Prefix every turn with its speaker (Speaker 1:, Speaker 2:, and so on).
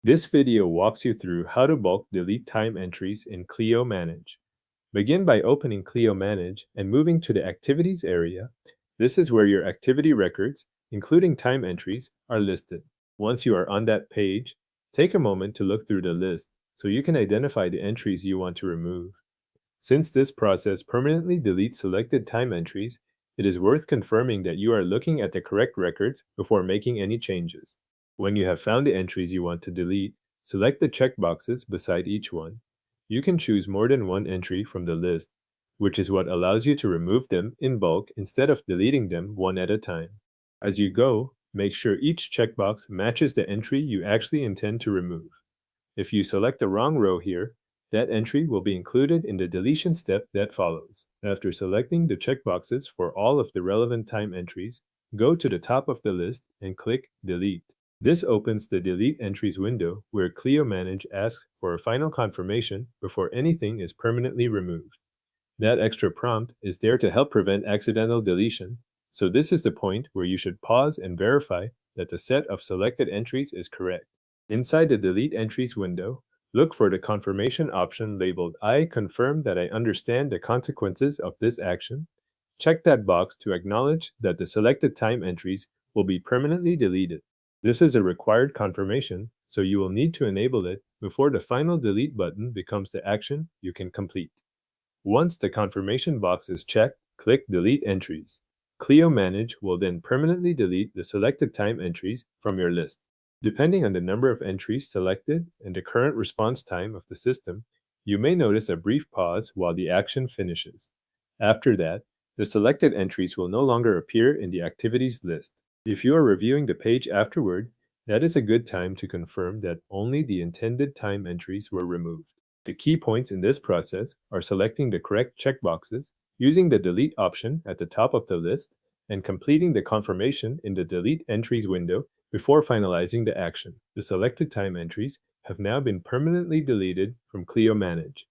Speaker 1: This video walks you through how to bulk delete time entries in Clio Manage. Begin by opening Clio Manage and moving to the Activities area. This is where your activity records, including time entries, are listed. Once you are on that page, take a moment to look through the list so you can identify the entries you want to remove. Since this process permanently deletes selected time entries, it is worth confirming that you are looking at the correct records before making any changes. When you have found the entries you want to delete, select the checkboxes beside each one. You can choose more than one entry from the list, which is what allows you to remove them in bulk instead of deleting them one at a time. As you go, make sure each checkbox matches the entry you actually intend to remove. If you select the wrong row here, that entry will be included in the deletion step that follows. After selecting the checkboxes for all of the relevant time entries, go to the top of the list and click Delete. This opens the Delete Entries window where Clio Manage asks for a final confirmation before anything is permanently removed. That extra prompt is there to help prevent accidental deletion, so this is the point where you should pause and verify that the set of selected entries is correct. Inside the Delete Entries window, look for the confirmation option labeled I confirm that I understand the consequences of this action. Check that box to acknowledge that the selected time entries will be permanently deleted. This is a required confirmation, so you will need to enable it before the final delete button becomes the action you can complete. Once the confirmation box is checked, click Delete Entries. Clio Manage will then permanently delete the selected time entries from your list. Depending on the number of entries selected and the current response time of the system, you may notice a brief pause while the action finishes. After that, the selected entries will no longer appear in the activities list. If you are reviewing the page afterward, that is a good time to confirm that only the intended time entries were removed. The key points in this process are selecting the correct checkboxes, using the delete option at the top of the list, and completing the confirmation in the Delete Entries window before finalizing the action. The selected time entries have now been permanently deleted from Clio Manage.